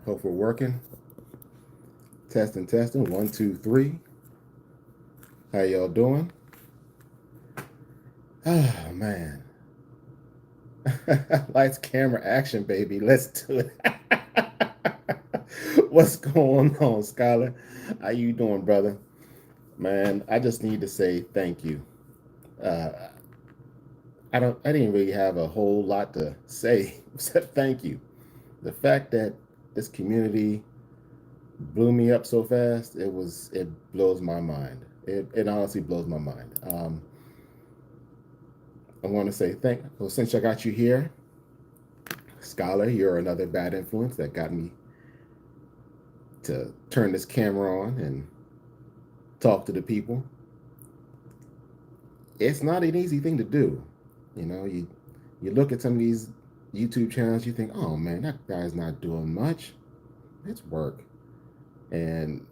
Hope we're working. Testing, testing. 1, 2, 3. How y'all doing? Oh man. Lights, camera, action, baby. Let's do it. What's going on, Skylar? How you doing, brother? Man, I just need to say thank you. Uh, I didn't really have a whole lot to say except thank you. The fact that this community blew me up so fast, it blows my mind. It honestly blows my mind. I want to say well, since I got you here, Scholar, you're another bad influence that got me to turn this camera on and talk to the people. It's not an easy thing to do. You look at some of these YouTube channels, you think, oh man, that guy's not doing much. It's work. And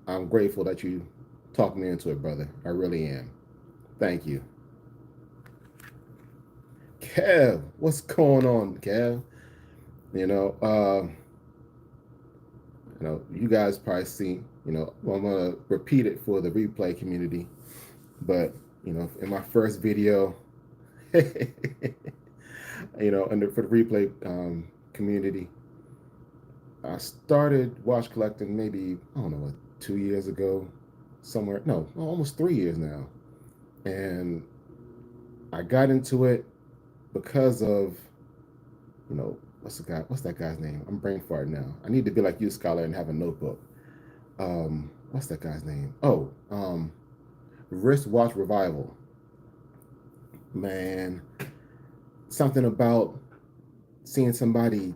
I'm grateful that you talked me into it, brother. I really am. Thank you. Kev, what's going on, Kev? You know, uh, you guys probably seen, well, I'm gonna repeat it for the replay community, but in my first video, for the replay community, I started watch collecting maybe, I don't know, 2 years ago, somewhere, no, almost 3 years now. And I got into it because of, what's that guy's name? I'm brain farting now. I need to be like you, Scholar, and have a notebook. What's that guy's name? Oh, Wristwatch Revival. Man, something about seeing somebody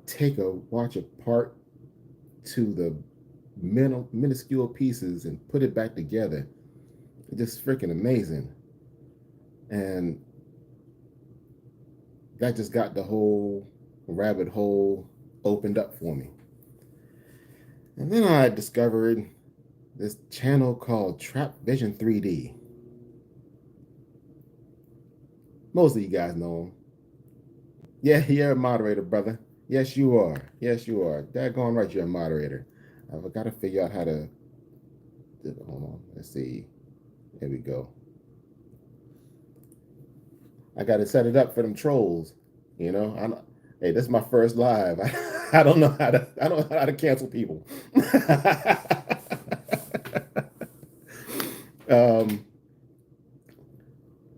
take a watch apart to the minuscule pieces and put it back together. It's just freaking amazing. And that just got the whole rabbit hole opened up for me. And then I discovered this channel called Trap Vision 3D. Most of you guys know him. Yeah, you're a moderator, brother. Yes, you are. Yes, you are. Daggone right, you're a moderator. I've got to figure out how to. Hold on. Let's see. Here we go. I got to set it up for them trolls. Hey, this is my first live. I don't know how to cancel people.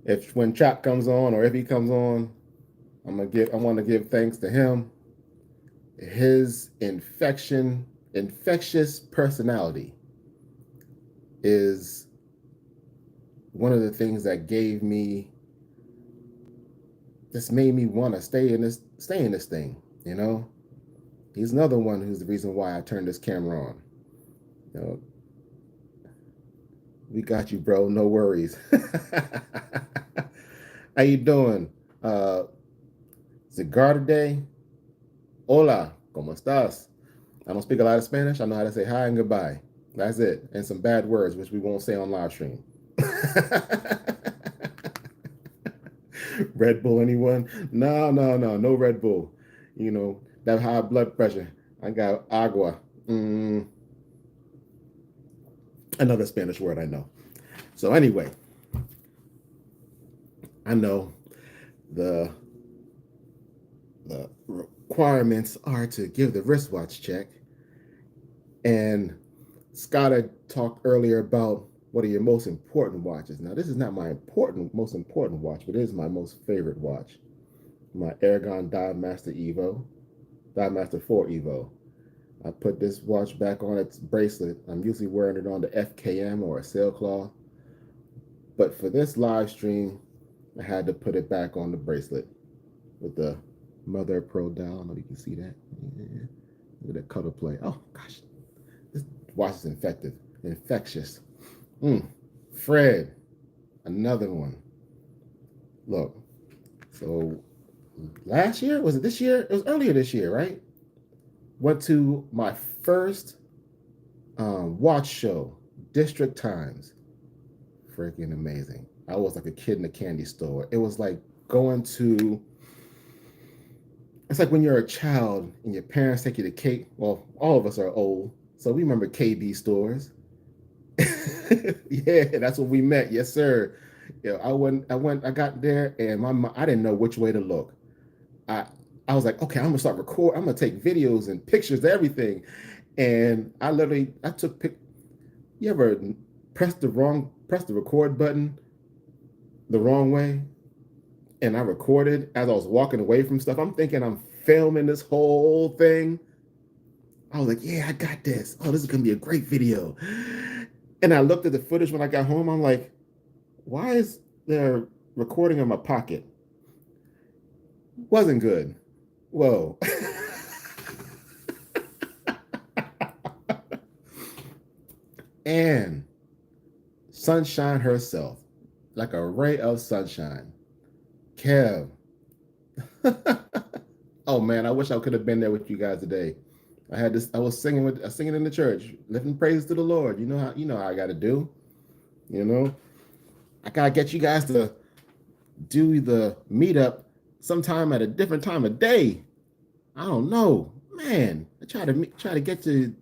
If when Chop comes on or if he comes on, I want to give thanks to him. His infectious personality is one of the things that made me want to stay in this thing. He's another one who's the reason why I turned this camera on. We got you, bro. No worries. How you doing? Cigar today? Hola, ¿cómo estás? I don't speak a lot of Spanish. I know how to say hi and goodbye. That's it. And some bad words, which we won't say on live stream. Red Bull, anyone? No Red Bull. That high blood pressure. I got agua. Another Spanish word I know. So anyway, I know the requirements are to give the wristwatch check. And Scott had talked earlier about what are your most important watches. Now, this is not my most important watch, but it is my most favorite watch. My Aragon Dive Master 4 Evo. I put this watch back on its bracelet. I'm usually wearing it on the FKM or a sailcloth. But for this live stream, I had to put it back on the bracelet with the Mother of Pearl dial. I don't know if you can see that. Yeah. Look at that color play. Oh, gosh. This watch is infectious. Fred, another one. Look, so last year, was it this year? It was earlier this year, right? Went to my first watch show, District Times. Freaking amazing. I was like a kid in a candy store. It was like going to It's like when you're a child and your parents take you to K. Well, all of us are old, so we remember KB stores. Yeah, that's what we met. Yes, sir. Yeah, I got there, and I didn't know which way to look. I, I was like, okay, I'm gonna start record. I'm gonna take videos and pictures, everything. And I took pic. You ever press the record button the wrong way? And I recorded as I was walking away from stuff. I'm thinking I'm filming this whole thing. I was like, yeah, I got this. Oh, this is gonna be a great video. And I looked at the footage when I got home. I'm like, why is there recording in my pocket? Wasn't good. Whoa. And sunshine herself, like a ray of sunshine. Kev. Oh man, I wish I could have been there with you guys today. I had this. I was singing in the church, lifting praise to the Lord. You know how I got to do. You know, I gotta get you guys to do the meetup sometime at a different time of day. I don't know, man. I try to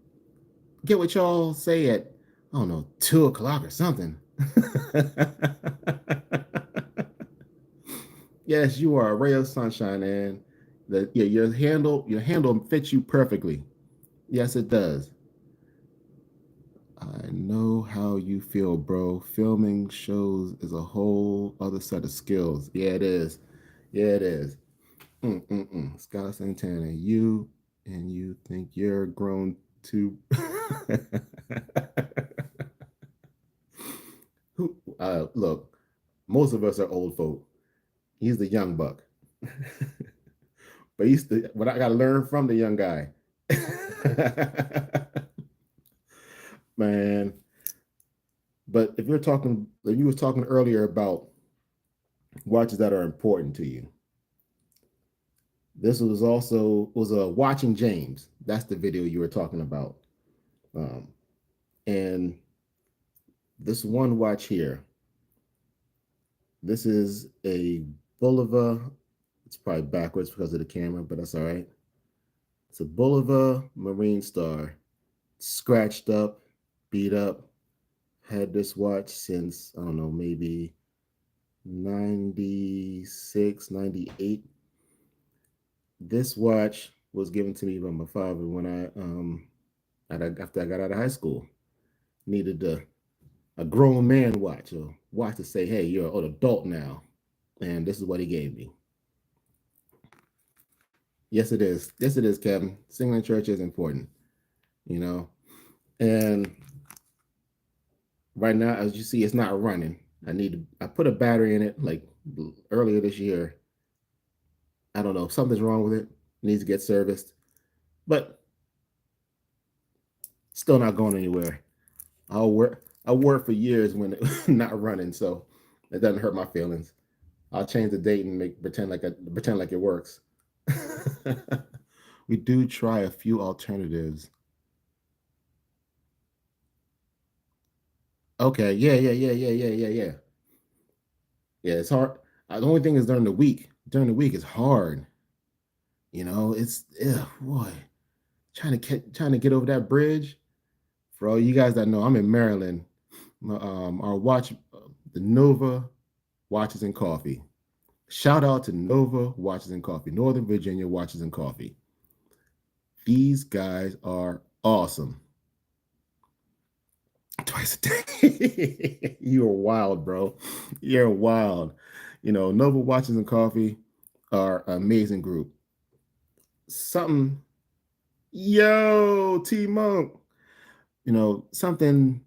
get what y'all say at, I don't know, 2 o'clock or something. Yes, you are a ray of sunshine, and your handle fits you perfectly. Yes, it does. I know how you feel, bro. Filming shows is a whole other set of skills. Yeah, it is. Yeah, it is. Scott Santana, you think you're grown too. Who? Look, most of us are old folk. He's the young buck, but what I got to learn from the young guy. Man, but if you were talking earlier about watches that are important to you, this was a watching James. That's the video you were talking about. Um, and this one watch here, this is a Bulova. It's probably backwards because of the camera, but that's all right. It's a Bulova Marine Star, scratched up, beat up. Had this watch since, I don't know, maybe 96, 98. This watch was given to me by my father when after I got out of high school. Needed a grown man watch, a watch to say, hey, you're an adult now. And this is what he gave me. Yes, it is. Yes, it is, Kevin. Singing in church is important, you know. And right now, as you see, it's not running. I put a battery in it like earlier this year. I don't know, something's wrong with it. It needs to get serviced, but still not going anywhere. I work for years when it's not running, so it doesn't hurt my feelings. I'll change the date and pretend like it works. We do try a few alternatives. Okay, yeah. Yeah, it's hard. The only thing is during the week. During the week, it's hard. You know, it's boy, trying to get over that bridge. For all you guys that know, I'm in Maryland. Our watch, the Nova Watches and Coffee. Shout out to Nova Watches and Coffee, Northern Virginia Watches and Coffee. These guys are awesome. Twice a day. You're wild, bro. You're wild. You know, Nova Watches and Coffee are an amazing group. Something, yo, T Monk. You know, something,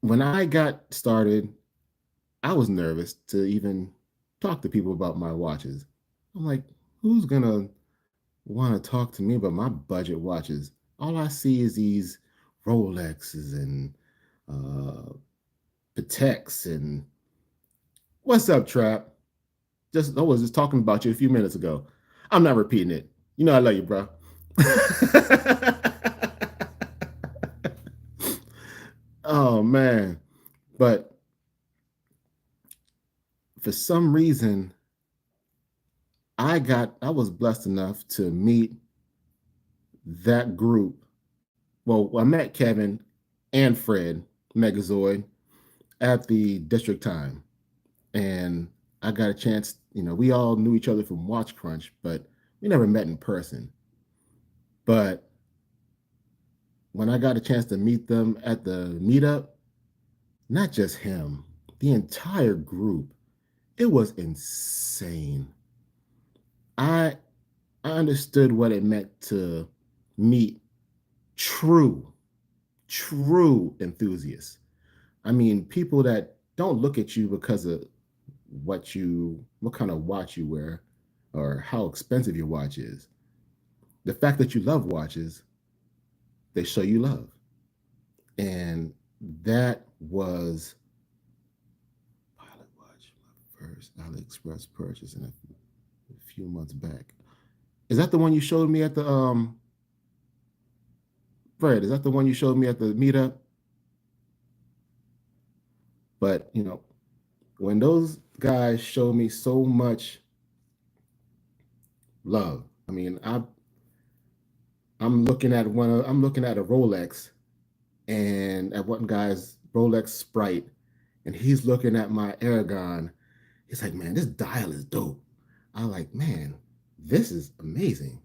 when I got started, I was nervous to even talk to people about my watches. I'm like, who's gonna want to talk to me about my budget watches? All I see is these Rolexes and uh Pateks and what's up, Trap? I was just talking about you a few minutes ago. I'm not repeating it. You know I love you, bro. Oh man. But for some reason, I was blessed enough to meet that group. Well, I met Kevin and Fred Megazoid at the district time, and I got a chance. We all knew each other from Watch Crunch, but we never met in person. But when I got a chance to meet them at the meetup, not just him, the entire group, it was insane. I I understood what it meant to meet true, true enthusiasts. I mean, people that don't look at you because of what kind of watch you wear or how expensive your watch is. The fact that you love watches, they show you love. And that was Pilot Watch, my first AliExpress purchase in a few months back. Is that the one you showed me at the Fred, is that the one you showed me at the meetup? But when those guys show me so much love, I mean, I'm looking at a Rolex and at one guy's Rolex Sprite, and he's looking at my Aragon. He's like, man, this dial is dope. I'm like, man, this is amazing.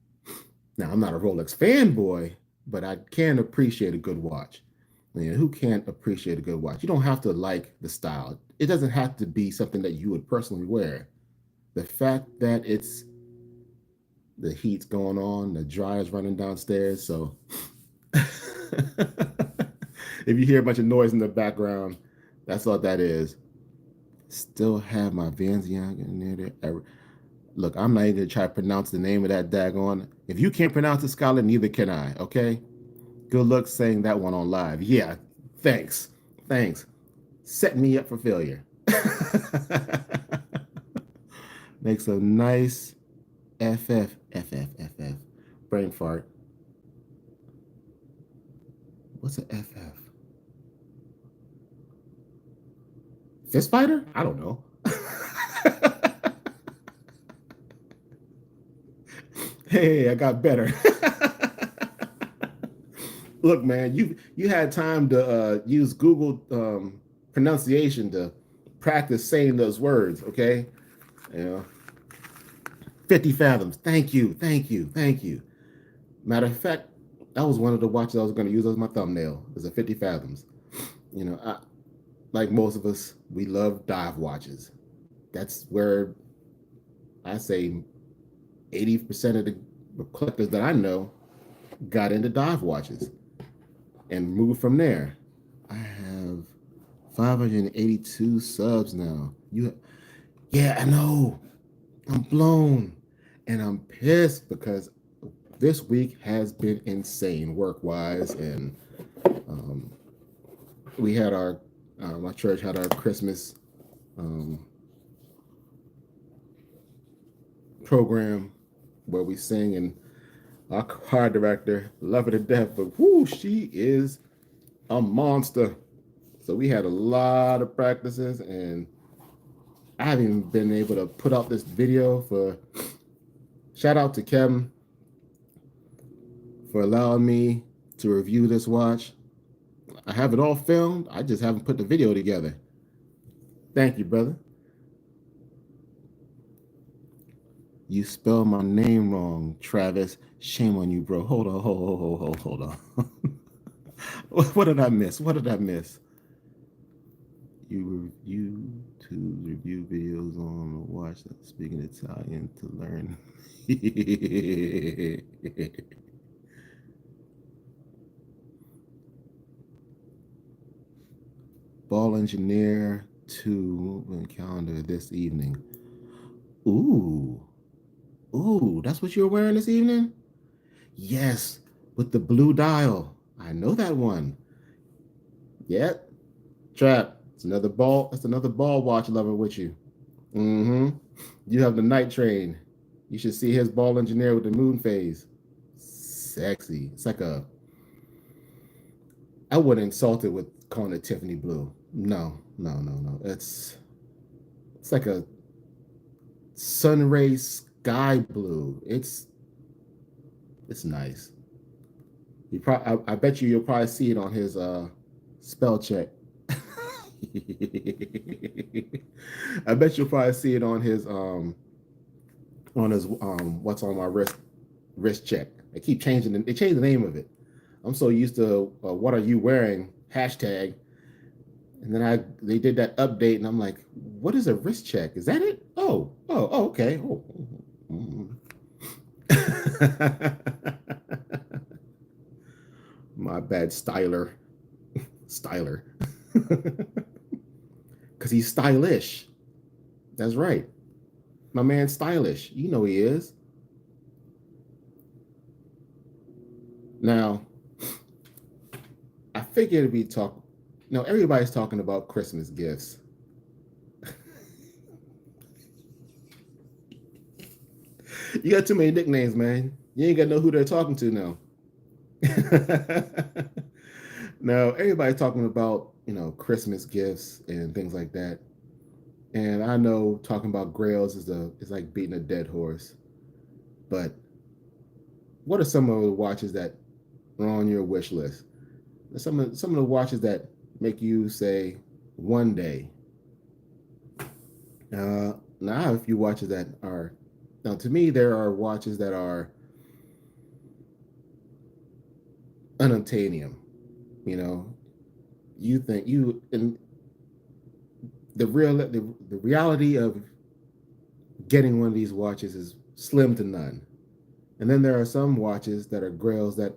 Now, I'm not a Rolex fanboy, but I can appreciate a good watch. Who can't appreciate a good watch? You don't have to like the style. It doesn't have to be something that you would personally wear. The fact that the heat's going on, the dryer's running downstairs. So if you hear a bunch of noise in the background, that's all that is. Still have my Vanzion in there. Look, I'm not even gonna try to pronounce the name of that daggone. If you can't pronounce it, Scholar, neither can I. Okay. Good luck saying that one on live. Yeah. Thanks. Thanks. Set me up for failure. Makes a nice FF. Brain fart. What's a FF? Fist fighter? I don't know. Hey, I got better. Look, man, you had time to use Google pronunciation to practice saying those words, okay? 50 fathoms. Thank you, thank you, thank you. Matter of fact, that was one of the watches I was going to use as my thumbnail. Is a 50 fathoms. Like most of us, we love dive watches. That's where I say 80% of the collectors that I know got into dive watches and moved from there. I have 582 subs now. Yeah, I know. I'm blown, and I'm pissed because this week has been insane work-wise, and we had my church had our Christmas program where we sing, and our choir director, love her to death, but whoo, she is a monster. So we had a lot of practices, and I haven't even been able to put out this video for. Shout out to Kevin for allowing me to review this watch. I have it all filmed. I just haven't put the video together. Thank you, brother. You spelled my name wrong, Travis. Shame on you, bro. Hold on, hold on. What did I miss? What did I miss? You to review videos on the watch that speaking Italian to learn. Ball Engineer 2 calendar this evening. Ooh, that's what you're wearing this evening? Yes, with the blue dial. I know that one. Yep. Trap. That's another ball watch lover with you. Mm-hmm. You have the night train. You should see his ball engineer with the moon phase. Sexy. It's like I wouldn't insult it with calling it Tiffany blue. No. It's like a sunray sky blue. It's nice. I bet you'll probably see it on his spell check. I bet you'll probably see it on his what's on my wrist check. They keep changing it. They changed the name of it. I'm so used to what are you wearing hashtag, and then they did that update, and I'm like, what is a wrist check? Is that it? Oh, okay. Oh. My bad, styler, because he's stylish. That's right, my man, stylish. You know he is. Now, I figured we talk. You know, everybody's talking about Christmas gifts. You got too many nicknames, man. You ain't got to know who they're talking to now. Now, everybody's talking about, Christmas gifts and things like that. And I know talking about grails is like beating a dead horse. But what are some of the watches that are on your wish list? Some of the watches that make you say one day. Now I have a few watches that are now to me there are watches that are unobtainium. You know, you think you and the reality of getting one of these watches is slim to none. And then there are some watches that are grails that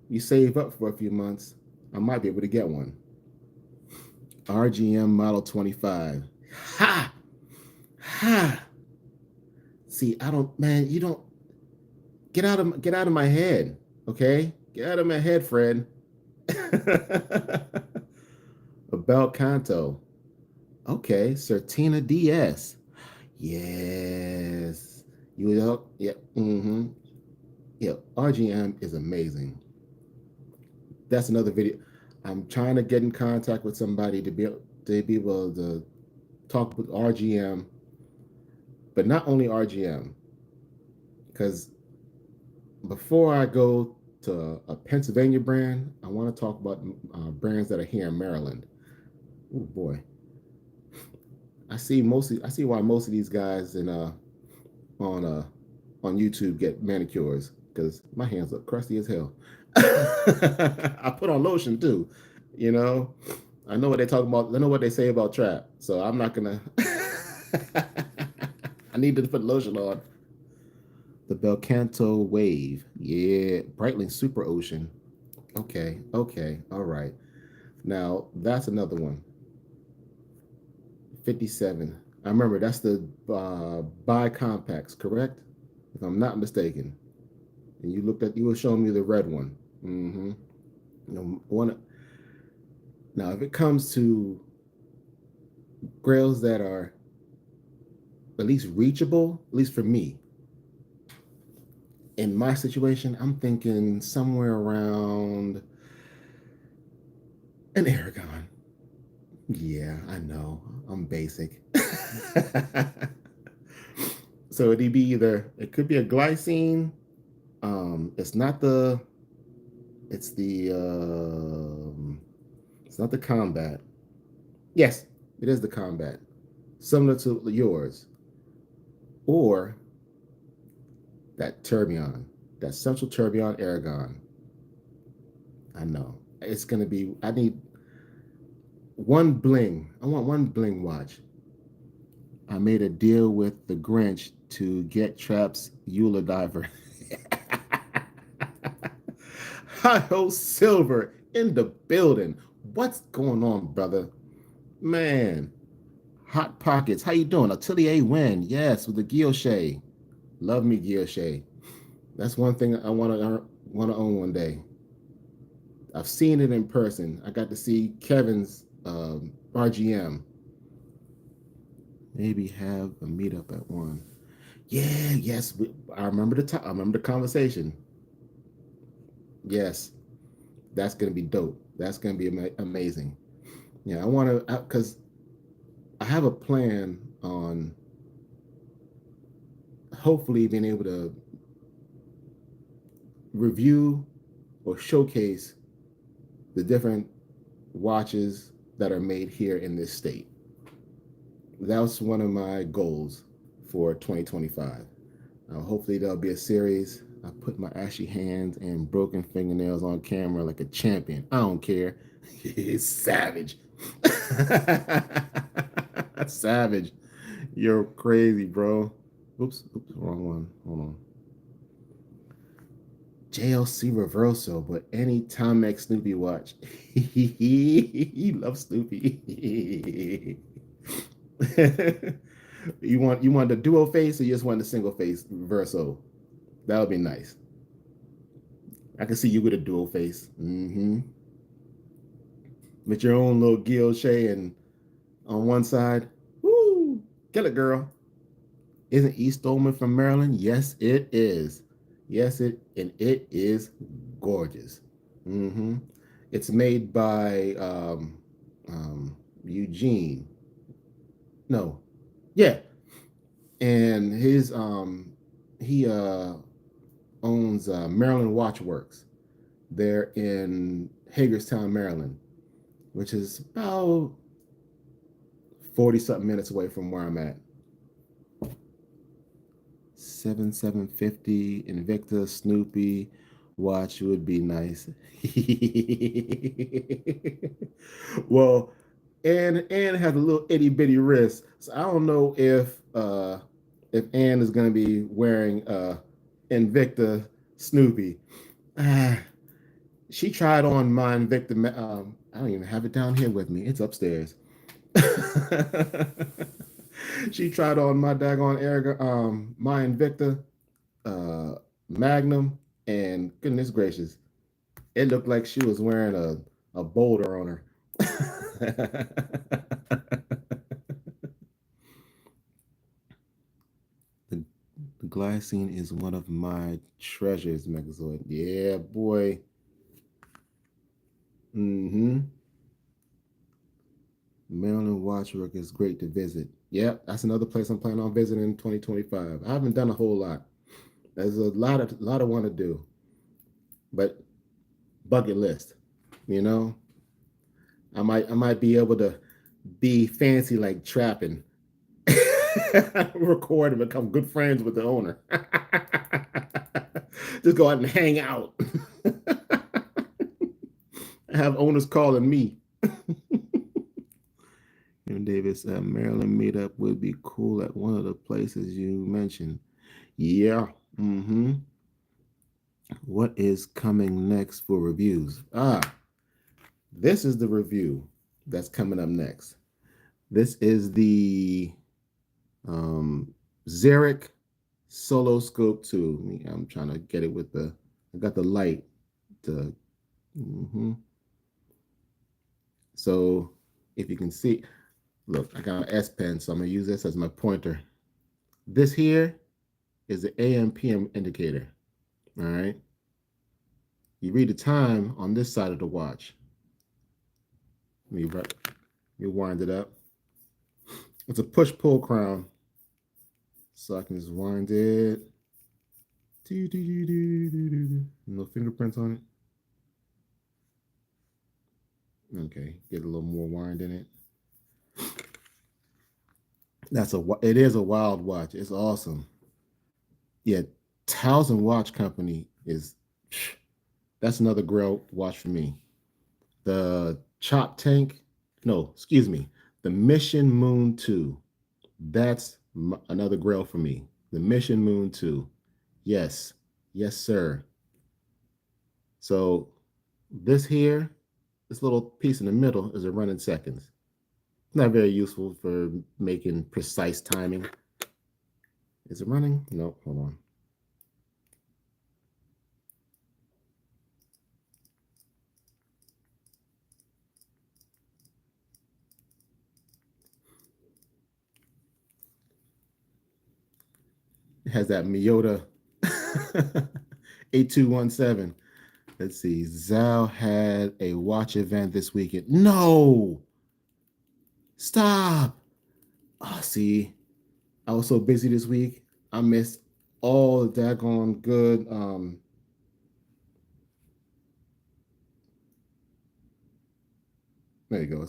you save up for a few months. I might be able to get one. RGM Model 25. Ha! Ha! See, I don't, man, you don't get out of my head, okay? Get out of my head, Fred. A Bel Canto. Okay, Certina DS. Yes. You know, yeah, mm-hmm. Yeah, RGM is amazing. That's another video. I'm trying to get in contact with somebody to be able to talk with RGM, but not only RGM, because before I go to a Pennsylvania brand, I want to talk about brands that are here in Maryland. Oh boy, I see why most of these guys on on YouTube get manicures because my hands look crusty as hell. I put on lotion too, you know. I know what they talk about. I know what they say about trap, so I'm not gonna. I need to put lotion on. The Belcanto Wave, yeah, Breitling Super Ocean. Okay, all right. Now that's another one. 57. I remember that's the bi compacts, correct? If I'm not mistaken. And you were showing me the red one. Mm-hmm. Now, if it comes to grails that are at least reachable, at least for me, in my situation, I'm thinking somewhere around an Aragon. Yeah, I know. I'm basic. So it could be a glycine. It's not the it's the it's not the combat. Yes, it is the combat. Similar to yours. Or that tourbillon, that central tourbillon Aragon. I know. It's gonna be I need one bling. I want one bling watch. I made a deal with the Grinch to get Trap's Eula Diver. Hi-ho Silver in the building. What's going on, brother? Man, Hot Pockets. How you doing? Atelier Win. Yes, with the guilloche. Love me guilloche. That's one thing I want to own one day. I've seen it in person. I got to see Kevin's RGM. Maybe have a meetup at one. Yeah, yes. I remember I remember the conversation. Yes, that's gonna be dope. That's gonna be amazing. Yeah, I want to because I have a plan on hopefully being able to review or showcase the different watches that are made here in this state. That's one of my goals for 2025. Hopefully there'll be a series. I put my ashy hands and broken fingernails on camera like a champion. I don't care. It's savage. Savage. You're crazy, bro. Oops, wrong one. Hold on. JLC Reversal, but any Tom X Snoopy watch. He loves Snoopy. You want the duo face or you just want the single face Verso? That would be nice. I can see you with a dual face. Mm-hmm. With your own little guilloche and on one side. Woo! Kill it, girl. Isn't Eastover from Maryland? Yes, it is. Yes, it is gorgeous. Mm-hmm. It's made by Eugene. No, yeah, and he owns Maryland Watchworks. They're in Hagerstown, Maryland, which is about 40 something minutes away from where I'm at. 750 Invicta Snoopy watch would be nice. Well, and has a little itty bitty wrist, so I don't know if Anne is going to be wearing Invicta Snoopy. She tried on my Invicta. I don't even have it down here with me. It's upstairs. She tried on my daggone my Invicta Magnum, and goodness gracious, it looked like she was wearing a boulder on her. the, the glycine is one of my treasures, Megazoid. Yeah, boy. Mm-hmm. Maryland Watchwork is great to visit. Yep, that's another place I'm planning on visiting in 2025. I haven't done a whole lot. There's a lot of want to do, but bucket list. You know, I might be able to be fancy like trapping, record and become good friends with the owner. Just go out and hang out. Have owners calling me. And Davis, Maryland meetup would be cool at one of the places you mentioned. Yeah. Mm-hmm. What is coming next for reviews? This is the review that's coming up next. This is the Xeric Solo Scope 2. I'm trying to get it with I got the light to. Mm-hmm. So if you can see, look, I got an S Pen, so I'm gonna use this as my pointer. This here is the AM PM indicator. All right. You read the time on this side of the watch. Let me wind it up. It's a push-pull crown. So I can just wind it. No fingerprints on it. Okay, get a little more wind in it. It is a wild watch. It's awesome. Yeah, Towson Watch Company that's another Grail watch for me. The Chop Tank, no, excuse me, the Mission Moon 2. That's another Grail for me. The Mission Moon 2. Yes, sir. So this little piece in the middle is a running seconds. Not very useful for making precise timing. Is it running? No, hold on. It has that Miyota 8217. Let's see. Zhao had a watch event this weekend. No! Stop! Oh, see, I was so busy this week. I missed all daggone good. There you go.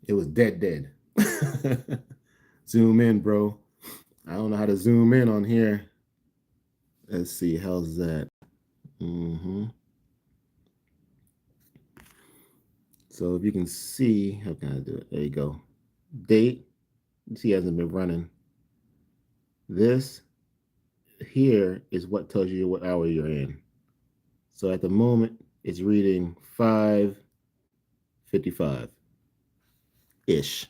It was dead. Zoom in, bro. I don't know how to zoom in on here. Let's see. How's that? Mm-hmm. So if you can see, how can I do it? There you go. Date. See, hasn't been running. This here is what tells you what hour you're in. So at the moment, it's reading 5:55 ish.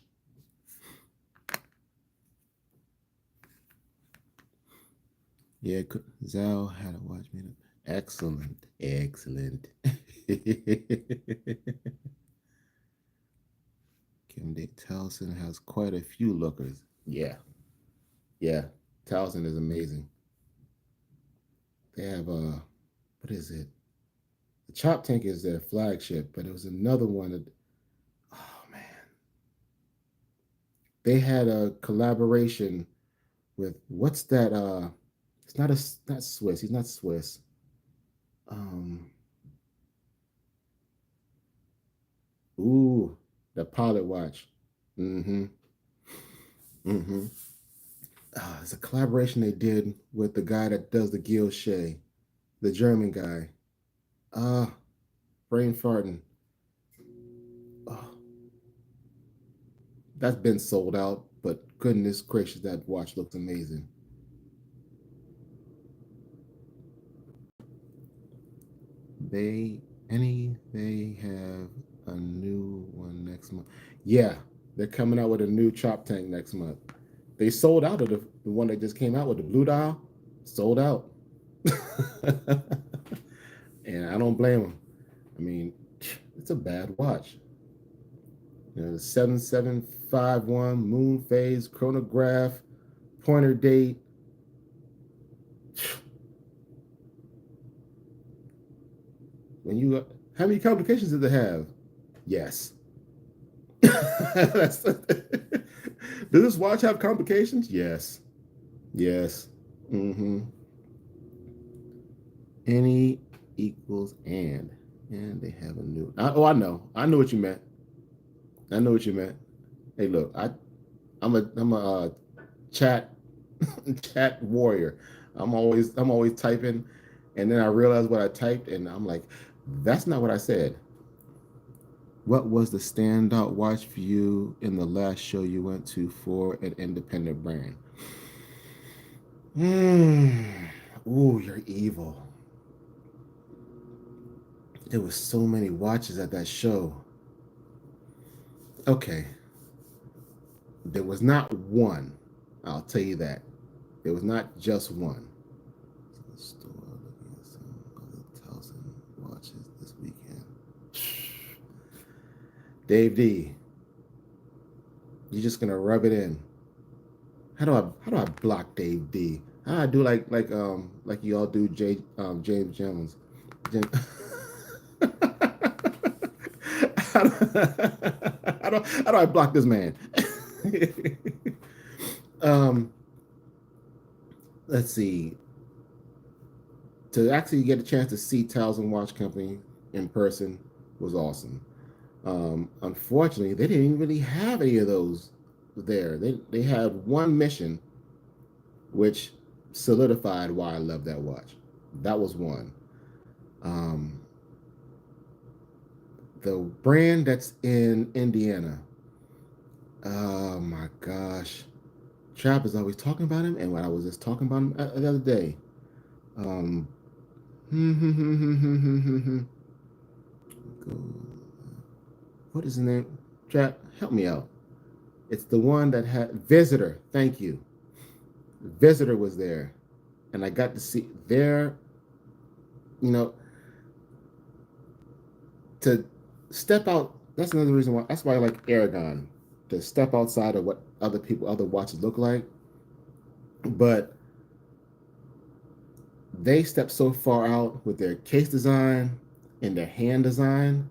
Yeah, Zal had a watch me. Excellent. Kim Date Towson has quite a few lookers. Yeah. Towson is amazing. They have what is it? The Chop Tank is their flagship, but it was another one that, oh man, they had a collaboration with what's that? It's not Swiss. He's not Swiss. Um, ooh, the Pilot Watch. Mm-hmm. Mm-hmm. It's a collaboration they did with the guy that does the Gil Shea, the German guy. Ah, brain farting. Oh, that's been sold out, but goodness gracious, that watch looks amazing. They they have a new one next month. Yeah, they're coming out with a new chop tank next month. They sold out of the one that just came out with the blue dial. Sold out. And I don't blame them. I mean, it's a bad watch. You know, the 7751 moon phase chronograph, pointer date. When you how many complications did it have? Yes. Does this watch have complications? Yes. Yes. Mm-hmm. Any equals and they have a new. Oh, I know. I know what you meant. I know what you meant. Hey, look, I'm a chat chat warrior. I'm always typing, and then I realize what I typed, and I'm like, that's not what I said. What was the standout watch for you in the last show you went to for an independent brand? Ooh, you're evil. There was so many watches at that show. Okay, there was not one. I'll tell you that. There was not just one. Store looking at some other thousand watches this weekend. Dave D, you're just gonna rub it in. How do I block Dave D? How do I do like you all do James Jones? James, how do I block this man? um, let's see. To actually get a chance to see Towson Watch Company in person was awesome. Unfortunately, they didn't really have any of those there. They had one mission, which solidified why I love that watch. That was one. Um, the brand that's in Indiana. Oh my gosh, Trap is always talking about him, and when I was just talking about him the other day. Um, what is the name? Trap, help me out. It's the one that had Visitor. Thank you. Visitor was there, and I got to see their, you know, to step out. That's another reason why. That's why I like Aragon, to step outside of what other watches look like. But they stepped so far out with their case design and their hand design.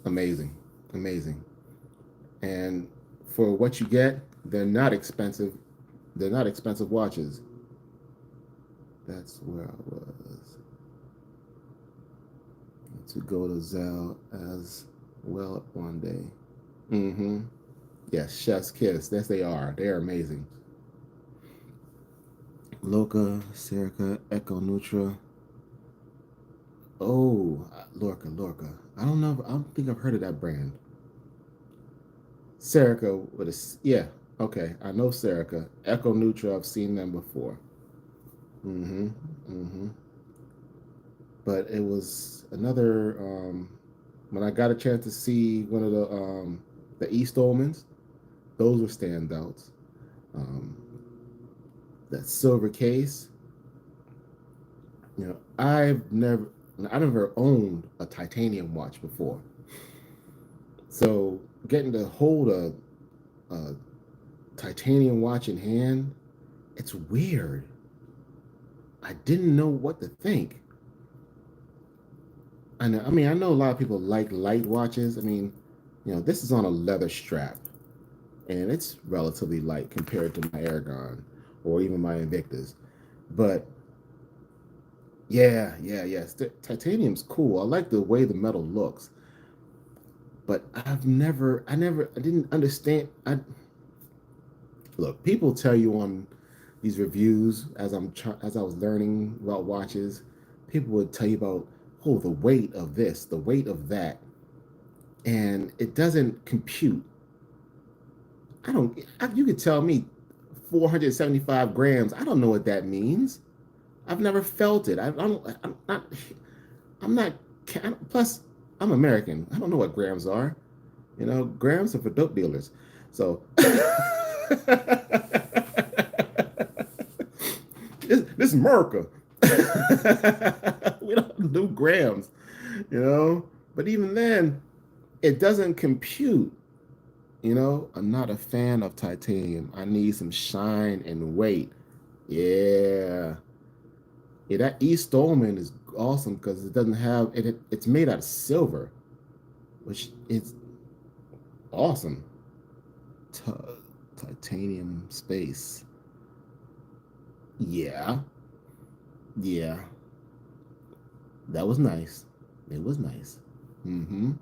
Amazing, amazing. And for what you get, they're not expensive. They're not expensive watches. That's where I was. To go to Zell as well one day. Mm-hmm. Yes, Chef's Kiss. Yes, they are. They are amazing. Loca, Serica, Echo Nutra. Oh, Lorca. I don't know. I don't think I've heard of that brand. Serica with a yeah. Okay, I know Serica. Echo Nutra. I've seen them before. Mm-hmm. Mm-hmm. But it was another. When I got a chance to see one of the East Olmans, those were standouts. Um, that silver case. You know, I never owned a titanium watch before. So getting to hold a titanium watch in hand, it's weird. I didn't know what to think. I mean, I know a lot of people like light watches. I mean, this is on a leather strap, and it's relatively light compared to my Aragon or even my Invictus. But yes, titanium's cool. I like the way the metal looks, but I didn't understand. Look, people tell you on these reviews as I was learning about watches, people would tell you about the weight of this, the weight of that, and it doesn't compute. I don't. You could tell me 475 grams. I don't know what that means. I've never felt it. I don't. I'm not. I'm not. Plus, I'm American. I don't know what grams are. Grams are for dope dealers. So this is America. We don't do grams, But even then, it doesn't compute. I'm not a fan of titanium. I need some shine and weight. Yeah. Yeah, that East Stolman is awesome because it doesn't have it's made out of silver, which is awesome. T- Titanium space. Yeah. Yeah. That was nice. It was nice. Mm-hmm.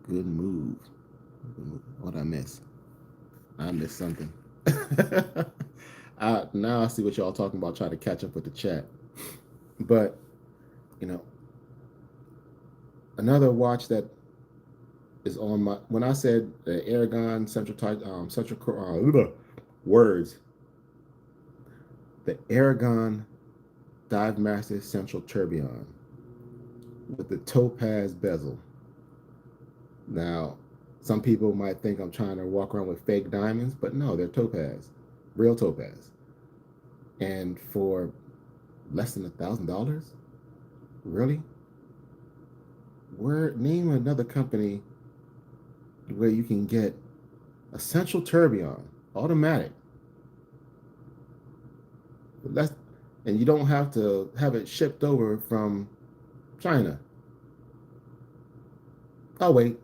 Good move. What I miss? I missed something. Now I see what y'all talking about. Try to catch up with the chat. But you know, another watch that is on my. When I said the Aragon words, the Aragon Dive Master Central Tourbillon with the topaz bezel. Now, some people might think I'm trying to walk around with fake diamonds, but no, they're topaz, real topaz. And for less than $1,000, really? Name another company where you can get a Central Tourbillon automatic. Less, and you don't have to have it shipped over from China. I'll wait.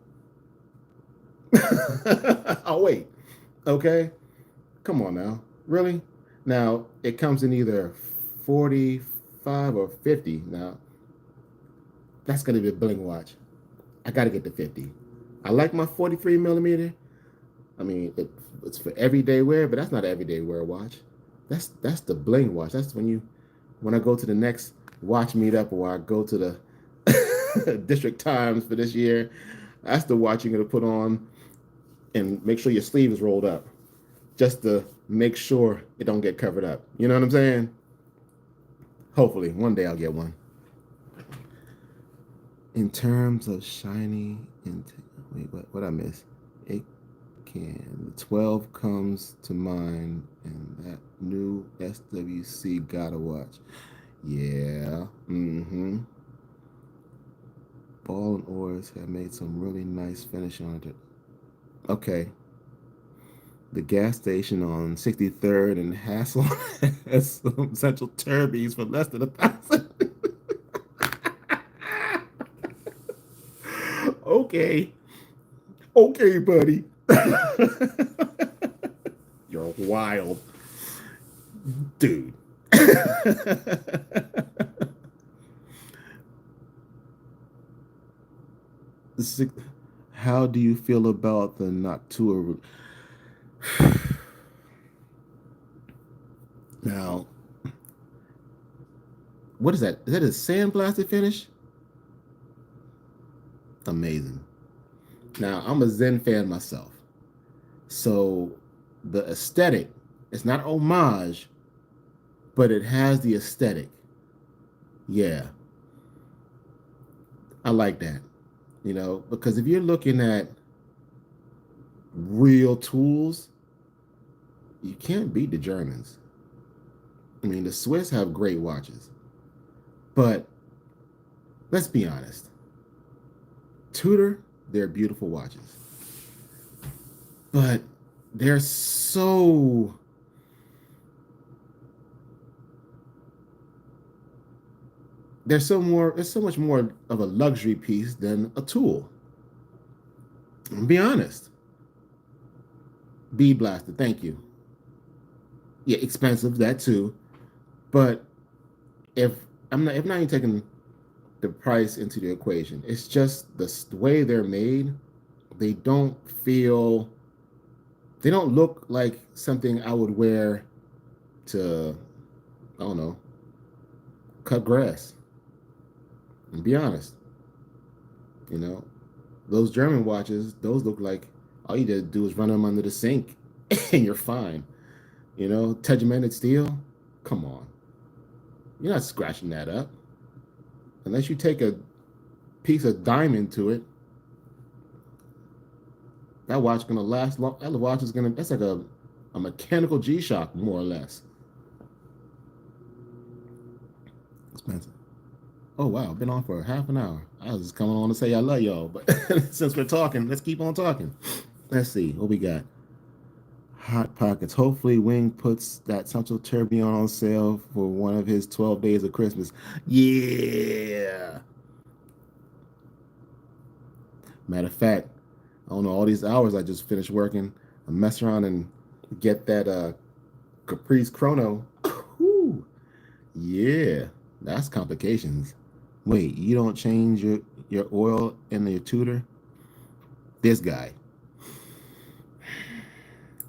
I'll wait. Okay? Come on now. Really? Now, it comes in either 45 or 50. Now, that's going to be a bling watch. I got to get the 50. I like my 43 millimeter. I mean, it's for everyday wear, but that's not an everyday wear watch. That's the bling watch. That's when I go to the next watch meetup or I go to the District Times for this year. That's the watch you're going to put on and make sure your sleeve is rolled up, just to make sure it don't get covered up. You know what I'm saying? Hopefully, one day I'll get one. In terms of shiny, wait, what I miss? It can. The 12 comes to mind, and that new SWC gotta watch. Yeah. Mm-hmm. Ball and Oars have made some really nice finish on it. Okay. The gas station on 63rd and Hassel has some central turbines for less than 1,000. Okay. Okay, buddy. You're wild, dude. How do you feel about the Noctua? Now, what is that? Is that a sandblasted finish? Amazing. Now, I'm a Zen fan myself. So the aesthetic, it's not homage, but it has the aesthetic. Yeah, I like that. Because if you're looking at real tools, you can't beat the Germans. I mean, the Swiss have great watches, but let's be honest. Tudor, they're beautiful watches, but they're so it's so much more of a luxury piece than a tool. Be honest. Bead blaster, thank you. Yeah, expensive, that too. But if if not even taking the price into the equation, it's just the way they're made. They don't feel they don't look like something I would wear to, I don't know, cut grass. And be honest, you know, those German watches, those look like all you did do is run them under the sink and you're fine. Tegimented steel, come on. You're not scratching that up. Unless you take a piece of diamond to it, that watch gonna last long. That watch is gonna, that's like a mechanical G-Shock, more or less. Expensive. Oh wow, been on for half an hour. I was just coming on to say I love y'all, but since we're talking, let's keep on talking. Let's see what we got. Hot Pockets. Hopefully, Wing puts that Sancho Tourbillon on sale for one of his 12 days of Christmas. Yeah. Matter of fact, I don't know, all these hours I just finished working, I mess around and get that Caprice Chrono. Whew. Yeah, that's complications. Wait, you don't change your oil in your tutor? This guy.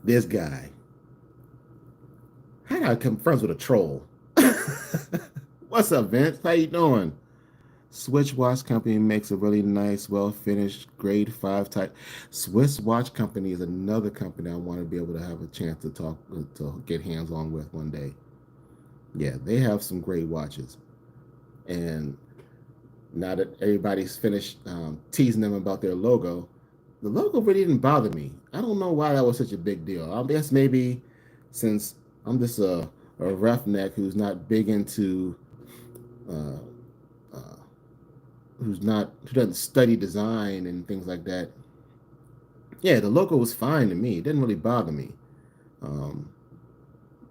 This guy. How did I come friends with a troll? What's up, Vince? How you doing? Switch Watch Company makes a really nice, well-finished, grade 5 type. Swiss Watch Company is another company I want to be able to have a chance to get hands-on with one day. Yeah, they have some great watches. And now that everybody's finished teasing them about their logo, the logo really didn't bother me. I don't know why that was such a big deal. I guess maybe since I'm just a roughneck who's not big into uh, uh, who doesn't study design and things like that. Yeah, the logo was fine to me. It didn't really bother me. Um,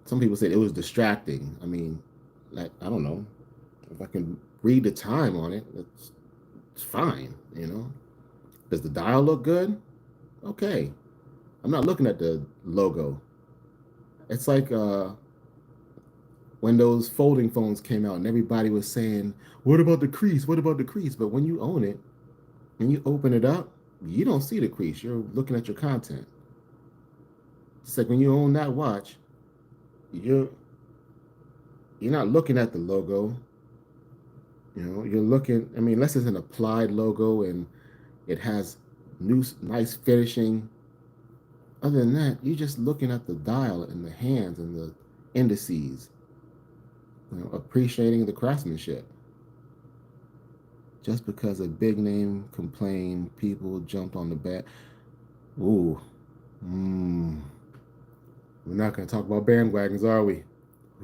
some people said it was distracting. I mean, like, I don't know, if I can read the time on it, it's fine. Does the dial look good? Okay, I'm not looking at the logo. It's like when those folding phones came out and everybody was saying, "What about the crease? What about the crease?" But when you own it and you open it up, you don't see the crease. You're looking at your content. It's like when you own that watch, you're you're not looking at the logo. You're looking. I mean, unless it's an applied logo and it has nice finishing. Other than that, you're just looking at the dial and the hands and the indices. Appreciating the craftsmanship. Just because a big name complained, people jumped on the back. Ooh, we're not going to talk about bandwagons, are we?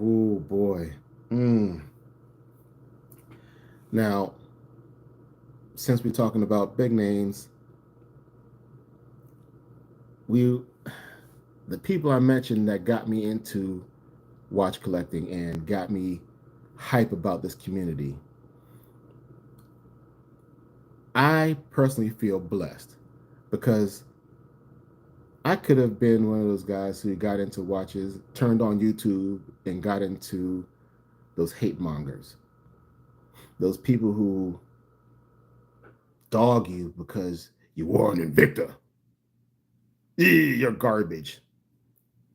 Ooh, boy. Now, since we're talking about big names, the people I mentioned that got me into watch collecting and got me hype about this community, I personally feel blessed. because I could have been one of those guys who got into watches, turned on YouTube, and got into those hate mongers, those people who dog you because you wore an Invicta. You're garbage,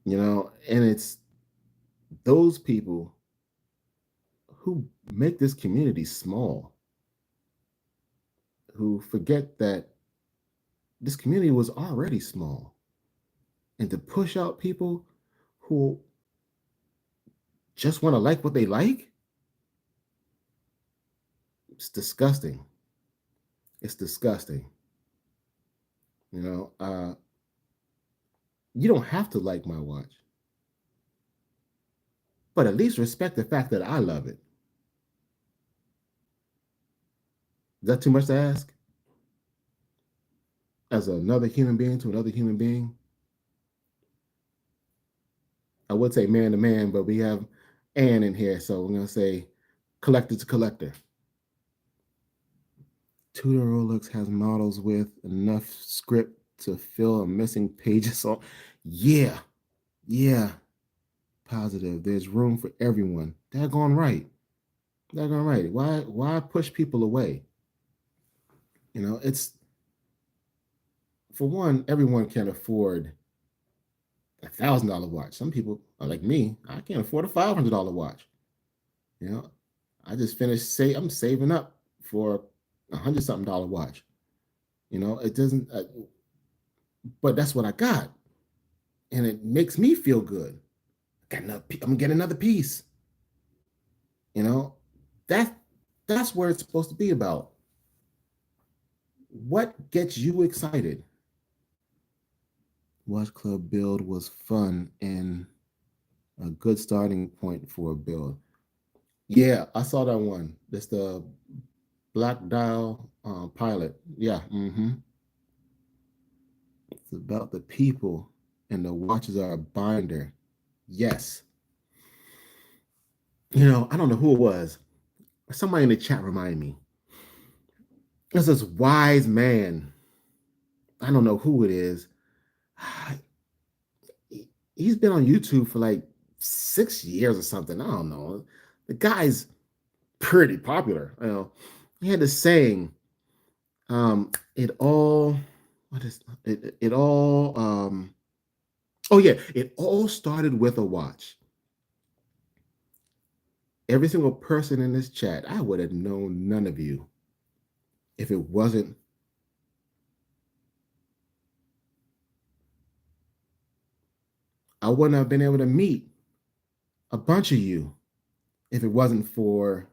and it's those people who make this community small, who forget that this community was already small. And to push out people who just want to like what they like, it's disgusting. It's disgusting. You know, you don't have to like my watch, but at least respect the fact that I love it. Is that too much to ask? As another human being to another human being, I would say man to man, but we have Ann in here, so we're gonna say collector to collector. Tudor Rolex has models with enough script to fill a missing pages. So, yeah, yeah, positive. There's room for everyone. Daggone right. Daggone right. Why push people away? It's for one, everyone can't afford $1,000 watch. Some people are like me. I can't afford a $500 watch. You know, I just finished I'm saving up for $100 something watch. It doesn't. But that's what I got, and it makes me feel good. I'm gonna get another piece. You know, that that's where it's supposed to be about. What gets you excited? Watch Club build was fun and a good starting point for a build. Yeah, I saw that one. That's the Black Dial pilot. Yeah, It's about the people, and the watches are a binder. Yes. I don't know who it was. Somebody in the chat reminded me. There's this wise man. I don't know who it is. He's been on YouTube for like 6 years or something. I don't know. The guy's pretty popular. He had this saying, it all what is it, it all oh yeah, it all started with a watch. Every single person in this chat, I would have known none of you if it wasn't. I wouldn't have been able to meet a bunch of you if it wasn't for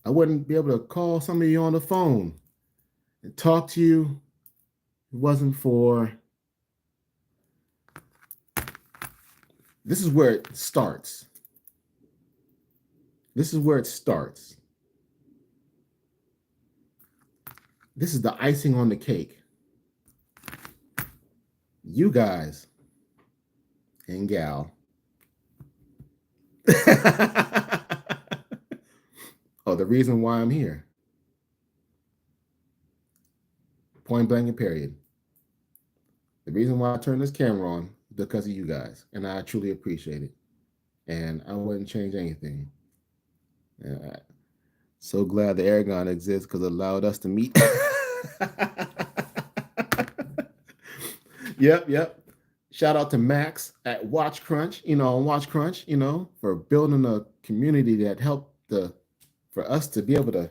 I wouldn't be able to call some of you on the phone and talk to you. It wasn't for this is where it starts. This is where it starts. This is the icing on the cake. You guys and gal. Oh, the reason why I'm here. Point blank and period. The reason why I turned this camera on is because of you guys, and I truly appreciate it. And I wouldn't change anything. So glad the Aragon exists because it allowed us to meet. Yep. Shout out to Max at Watch Crunch, on Watch Crunch, for building a community that helped for us to be able to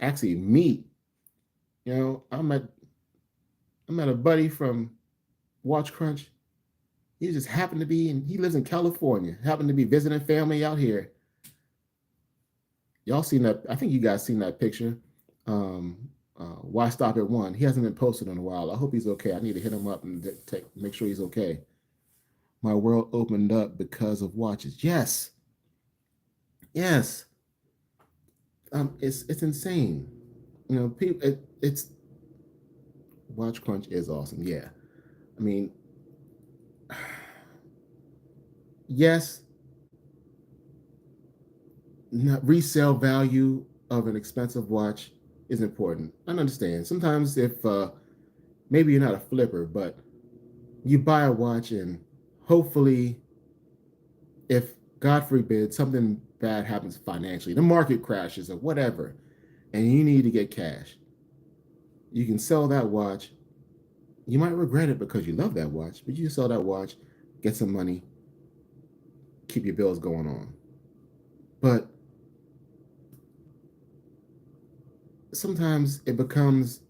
actually meet. I met a buddy from Watch Crunch. He just happened to be he lives in California, happened to be visiting family out here. Y'all seen that? I think you guys seen that picture. Why stop at one? He hasn't been posted in a while. I hope he's okay. I need to hit him up and make sure he's okay. My world opened up because of watches. Yes. It's insane. People. It's Watch Crunch is awesome. Yeah, I mean, yes. resale value of an expensive watch is important. I understand. Sometimes if maybe you're not a flipper, but you buy a watch and hopefully, if God forbid something bad happens financially, the market crashes or whatever, and you need to get cash, you can sell that watch. You might regret it because you love that watch, but you can sell that watch, get some money, keep your bills going on. But sometimes it becomes,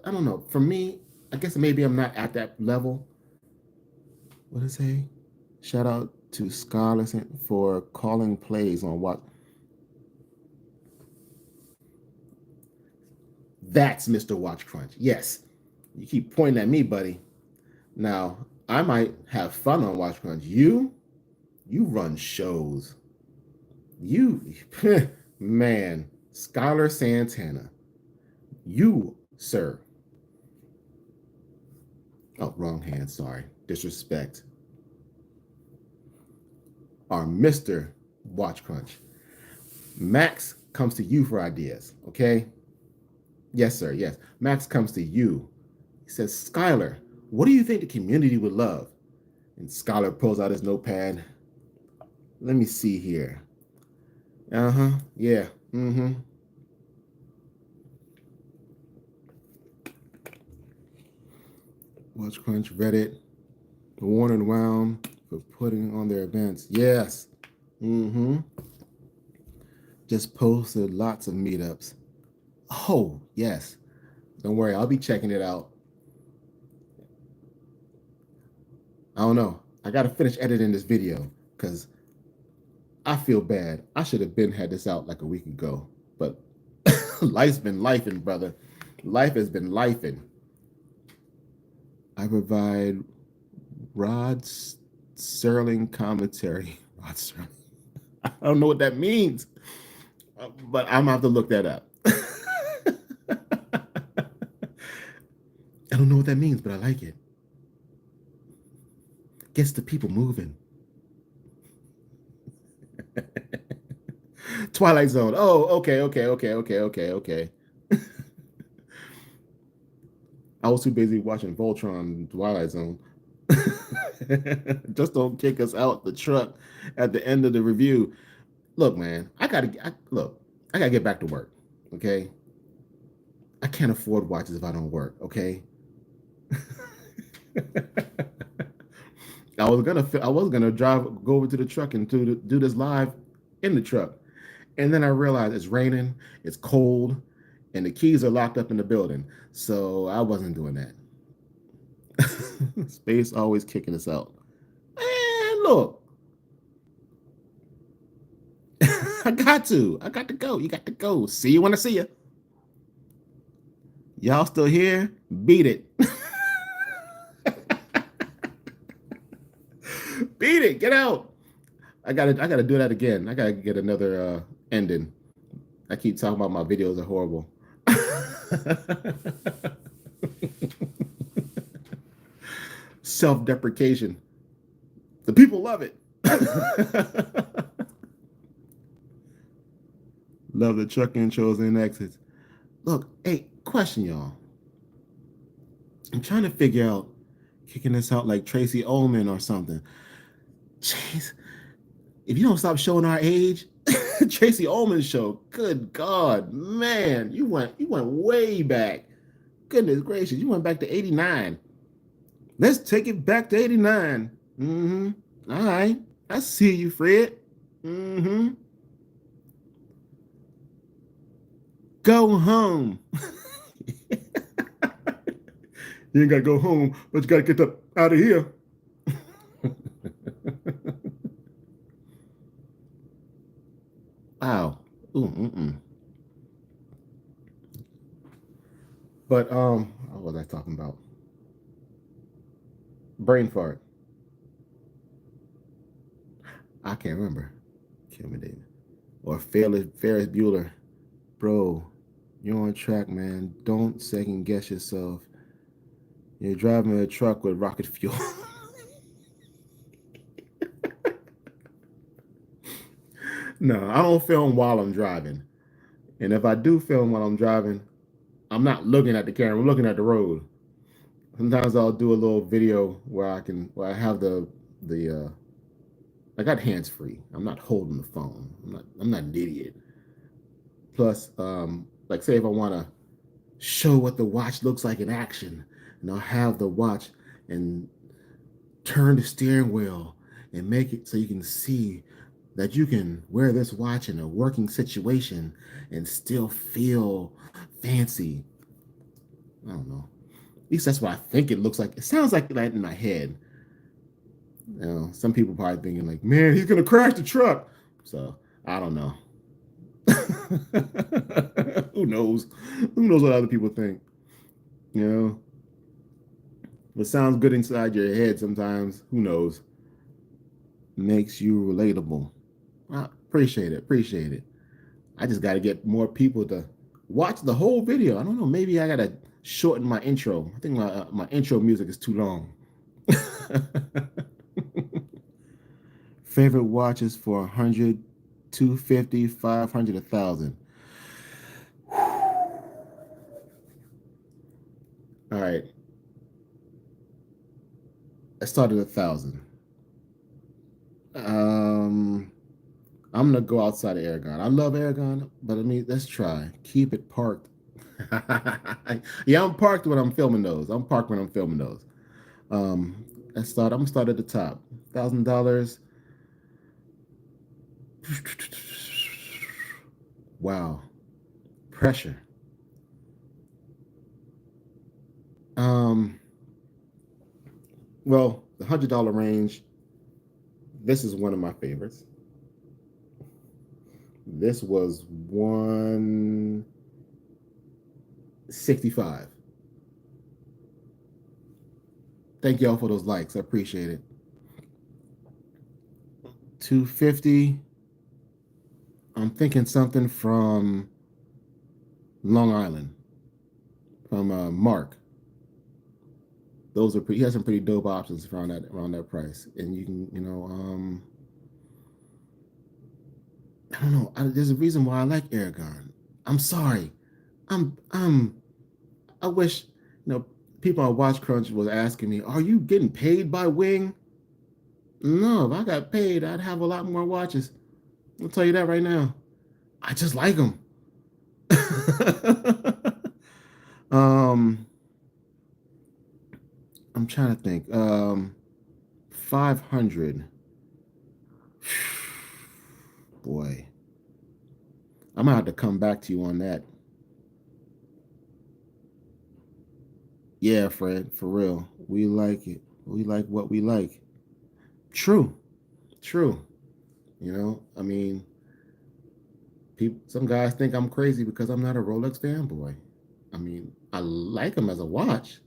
I don't know, for me, I guess maybe I'm not at that level. What did I say? Shout out to Scarlett for calling plays on what. That's Mr. Watch Crunch. Yes. You keep pointing at me, buddy. Now, I might have fun on Watch Crunch. You run shows. You, man, Scholar Santana. You, sir. Oh, wrong hand. Sorry. Disrespect. Are Mr. Watch Crunch. Max comes to you for ideas, okay? Yes, sir. Yes. Max comes to you. He says, Skylar, what do you think the community would love? And Skylar pulls out his notepad. Let me see here. Uh-huh. Yeah. Mm-hmm. Watch Crunch, Reddit, the Worn and Wound for putting on their events. Yes. Mm-hmm. Just posted lots of meetups. Oh, yes. Don't worry, I'll be checking it out. I don't know. I gotta finish editing this video because I feel bad. I should have been had this out like a week ago. But life's been lifing, brother. Life has been lifing. I provide Rod Serling commentary. Rod Serling. I don't know what that means, but I'm gonna have to look that up. I don't know what that means, but I like it. Gets the people moving. Twilight Zone. Oh, okay. I was too busy watching Voltron Twilight Zone. Just don't kick us out the truck at the end of the review. Look, man, I gotta get back to work. Okay, I can't afford watches if I don't work. Okay. I was gonna go over to the truck and do this live in the truck, and then I realized it's raining, it's cold, and the keys are locked up in the building, so I wasn't doing that. Space always kicking us out. And look, I got to go. You got to go. See you when I see you. Y'all still here? Beat it. Beat it. Get out. I gotta do that again. I gotta get another ending. I keep talking about my videos are horrible. Self-deprecation. The people love it. Love the truck intros and exits. Look, hey, question, y'all. I'm trying to figure out kicking this out like Tracy Ullman or something. Jeez, if you don't stop showing our age, Tracy Ullman show. Good God, man, you went way back. Goodness gracious, you went back to '89. Let's take it back to '89. Mm-hmm. All right, I see you, Fred. Mm-hmm. Go home. You ain't gotta go home, but you gotta get up out of here. Wow. Ooh. But what was I talking about? Brain fart. I can't remember. Kill me, David. Or Ferris Bueller. Bro, you're on track, man. Don't second guess yourself. You're driving a truck with rocket fuel. No, I don't film while I'm driving. And if I do film while I'm driving, I'm not looking at the camera. I'm looking at the road. Sometimes I'll do a little video where I have the I got hands free. I'm not holding the phone. I'm not an idiot. Plus, like say if I want to show what the watch looks like in action, and I'll have the watch and turn the steering wheel and make it so you can see that you can wear this watch in a working situation and still feel fancy. I don't know. At least that's what I think it looks like. It sounds like that in my head. Some people probably thinking like, man, he's gonna crash the truck. So I don't know. Who knows? Who knows what other people think? You know, what sounds good inside your head sometimes. Who knows? Makes you relatable. I appreciate it. Appreciate it. I just got to get more people to watch the whole video. I don't know. Maybe I got to shorten my intro. I think my intro music is too long. Favorite watches for 100, 250, 500, 1,000. All right. I started 1,000. I'm gonna go outside of Aragon. I love Aragon, but I mean, let's try. Keep it parked. Yeah, I'm parked when I'm filming those. I'm parked when I'm filming those. I'm gonna start at the top. $1,000. Wow, pressure. Um, well, the $100 range. This is one of my favorites. This was 165. Thank y'all for those likes. I appreciate it. 250. I'm thinking something from Long Island, from Mark. Those are pretty. He has some pretty dope options around that price, and you can, I don't know. There's a reason why I like Aragon. I'm sorry. I'm. I wish, people on Watch Crunch was asking me, "Are you getting paid by Wing?" No, if I got paid, I'd have a lot more watches. I'll tell you that right now. I just like them. um, I'm trying to think. 500. Boy, I'm gonna have to come back to you on that. Yeah, Fred, for real. We like it. We like what we like. True. True. I mean, people. Some guys think I'm crazy because I'm not a Rolex fanboy. I mean, I like them as a watch.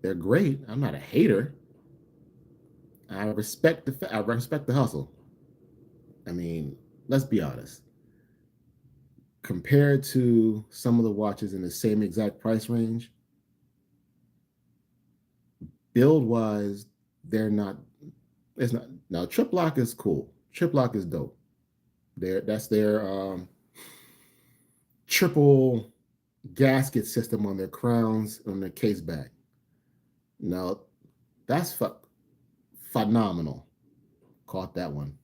They're great. I'm not a hater. I respect the hustle. I mean, let's be honest. Compared to some of the watches in the same exact price range, build wise, they're not. It's not. Now, Trip Lock is cool. Trip Lock is dope. That's their triple gasket system on their crowns on their case back. Now, that's phenomenal. Caught that one.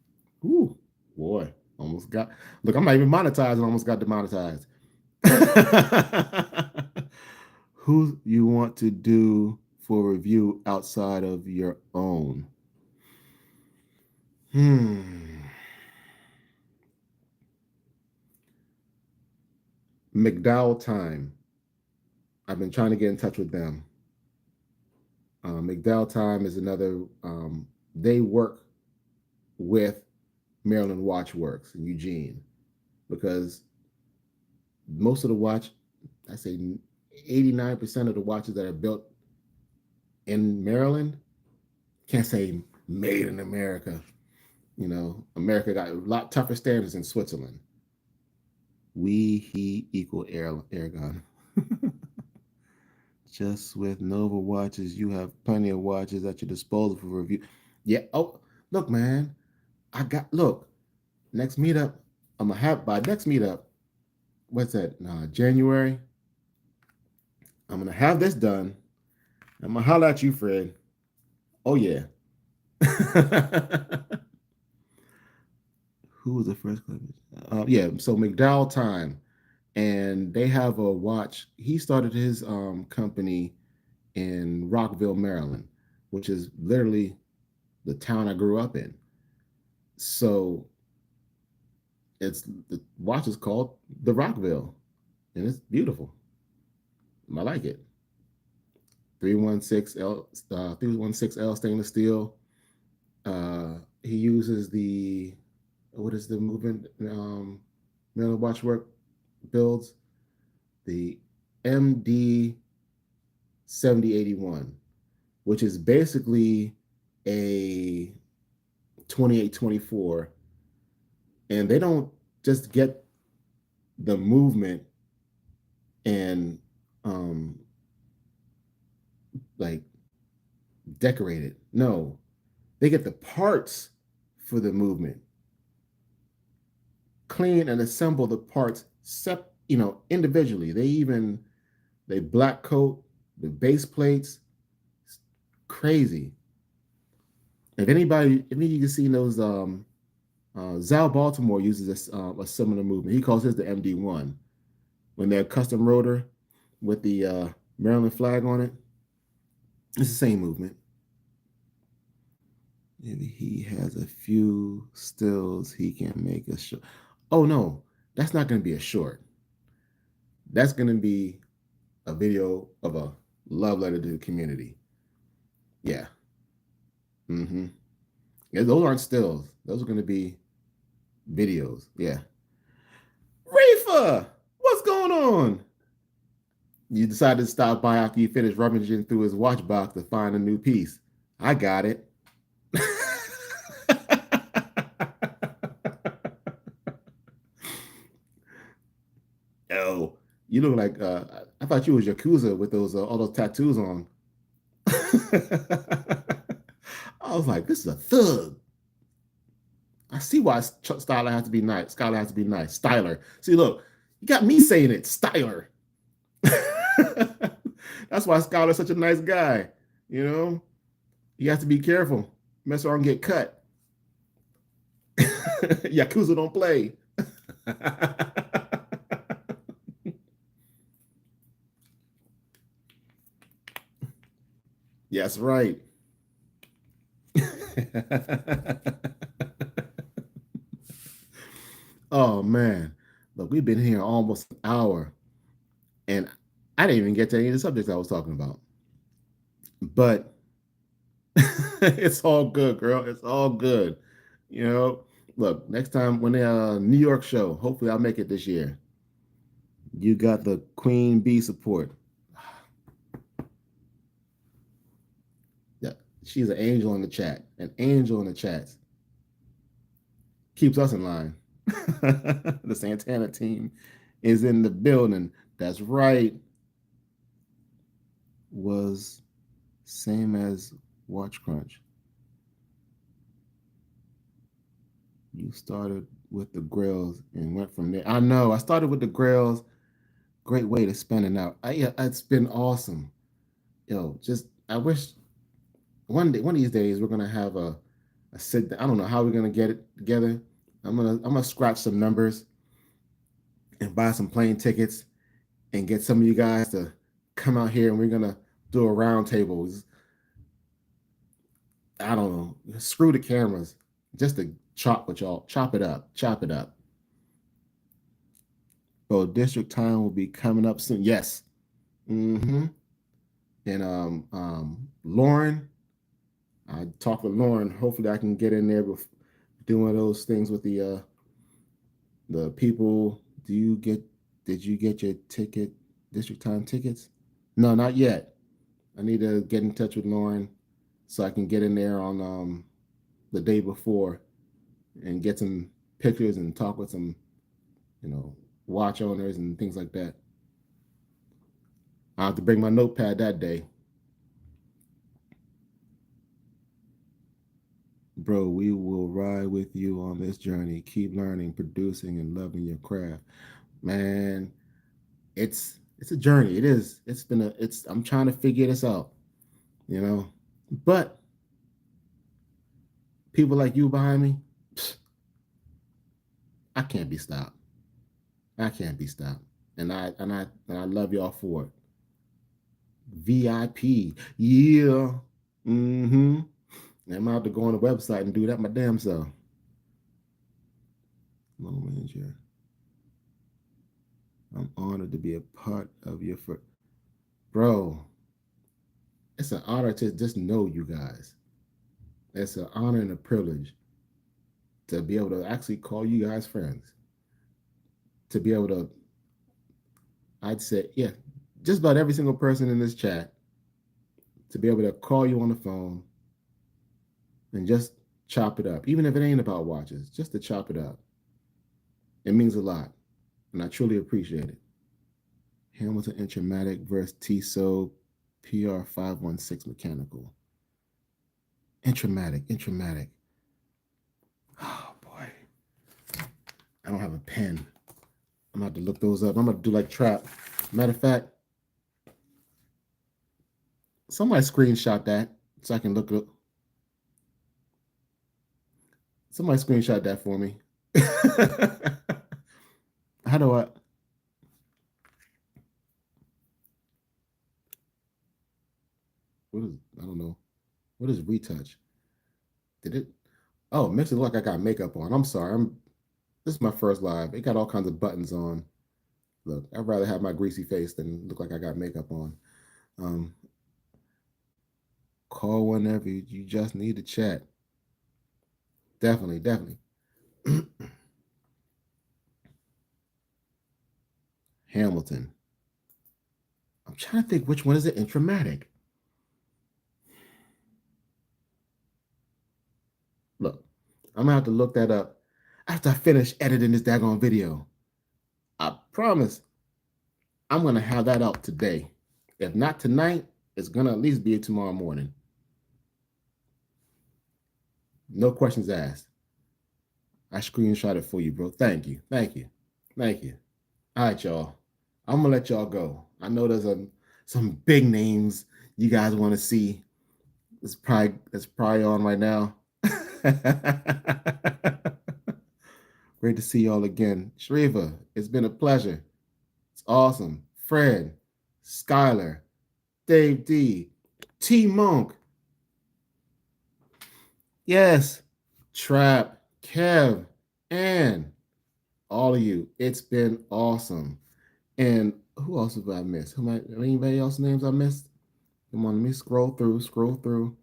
Ooh, boy, almost got. Look, I'm not even monetized and almost got demonetized. Who you want to do for review outside of your own? McDowell Time. I've been trying to get in touch with them. McDowell Time is another. They work with Maryland Watch Works in Eugene because most of the watch, I say 89% of the watches that are built in Maryland, can't say made in America. America got a lot tougher standards in Switzerland. We, he equal Aragon. Just with Nova watches, you have plenty of watches at your disposal for review. Yeah. Oh, look, man. Look, next meetup, I'm gonna have by next meetup. What's that? January. I'm gonna have this done. I'm gonna holler at you, Fred. Oh yeah. Who was the first clip? Yeah, so McDowell Time, and they have a watch. He started his company in Rockville, Maryland, which is literally the town I grew up in. So it's the watch is called the Rockville, and it's beautiful. I like it. 316L stainless steel. He uses the what is the movement Maryland Watchwork builds the MD 7081, which is basically a 2824, and they don't just get the movement and like decorated. No, they get the parts for the movement, clean and assemble the parts individually. They black coat the base plates. It's crazy. If any of you can see those, Zal Baltimore uses a similar movement. He calls his the MD1 when they're custom rotor with the Maryland flag on it. It's the same movement. And he has a few stills he can make a short. Oh no, that's not going to be a short. That's going to be a video of a love letter to the community. Yeah. Mm-hmm. Yeah, those aren't stills. Those are going to be videos. Yeah. Reefa, what's going on? You decided to stop by after you finished rummaging through his watch box to find a new piece. I got it. Oh, you look like I thought you was Yakuza with those all those tattoos on. I was like, this is a thug. I see why Styler has to be nice. Skylar has to be nice. Styler. See, look, you got me saying it, Styler. That's why Skylar's such a nice guy. You know, you have to be careful. Mess around and get cut. Yakuza don't play. Yes, right. Oh man, look, we've been here almost an hour, and I didn't even get to any of the subjects I was talking about. But it's all good, girl. It's all good. You know, look, next time when the New York show, hopefully I'll make it this year. You got the Queen Bee support. Yeah, she's an angel in the chat. An angel in the chats. Keeps us in line. The Santana team is in the building. That's right. Was same as Watch Crunch. You started with the Grails and went from there. I know. I started with the Grails. Great way to spend it out. It's been awesome. Just I wish one of these days we're gonna have a sit. I don't know how we're gonna get it together. I'm gonna scratch some numbers and buy some plane tickets and get some of you guys to come out here and we're gonna do a round table. I don't know. Screw the cameras. Just to chop with y'all. Chop it up. Chop it up. So district time will be coming up soon. Yes. Mm-hmm. And Lauren, I talked with Lauren. Hopefully I can get in there with doing those things with the people. Did you get your ticket, district time tickets? No, not yet. I need to get in touch with Lauren so I can get in there on the day before and get some pictures and talk with some, watch owners and things like that. I have to bring my notepad that day. Bro, we will ride with you on this journey. Keep learning, producing, and loving your craft. Man, it's a journey. It is. It's been a it's I'm trying to figure this out, you know. But people like you behind me, I can't be stopped. I can't be stopped. And I love y'all for it. VIP. Yeah. Mm-hmm. I'm out to go on the website and do that my damn self. Low manager. I'm honored to be a part of your first. Bro, it's an honor to just know you guys. It's an honor and a privilege to be able to actually call you guys friends. To be able to, I'd say, yeah, just about every single person in this chat, to be able to call you on the phone and just chop it up, even if it ain't about watches, just to chop it up. It means a lot, and I truly appreciate it. Hamilton Intramatic versus TSO PR516 Mechanical. Intramatic. Oh boy, I don't have a pen. I'm gonna have to look those up. I'm gonna do like trap. Matter of fact, somebody screenshot that so I can look up. Somebody screenshot that for me. How do I? What is? I don't know. What is retouch? Did it? Oh, it makes it look like I got makeup on. I'm sorry. This is my first live. It got all kinds of buttons on. Look, I'd rather have my greasy face than look like I got makeup on. Um, call whenever you just need to chat. Definitely. Hamilton. I'm trying to think which one is it intramatic. Look, I'm gonna have to look that up after I finish editing this daggone video. I promise I'm gonna have that out today. If not tonight, it's gonna at least be tomorrow morning. No questions asked. I screenshot it for you, bro. Thank you. All right, y'all. I'm gonna let y'all go. I know there's some big names you guys want to see. It's probably on right now. Great to see y'all again. Shriva, it's been a pleasure. It's awesome. Fred, Skylar, Dave D, T Monk, yes, Trap, Kev, and all of you. It's been awesome. And who else have I missed? Anybody else names I missed? Come on, let me scroll through.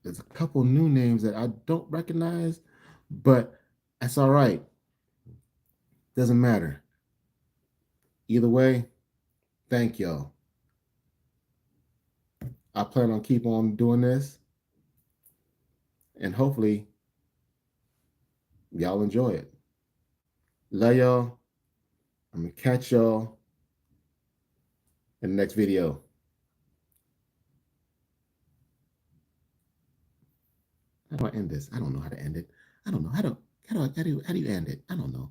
There's a couple new names that I don't recognize, but that's all right. Doesn't matter. Either way, thank y'all. I plan on keep on doing this, and hopefully y'all enjoy it. Love y'all. I'm gonna catch y'all in the next video. How do I end this? I don't know how to end it. I don't know how do you end it? I don't know.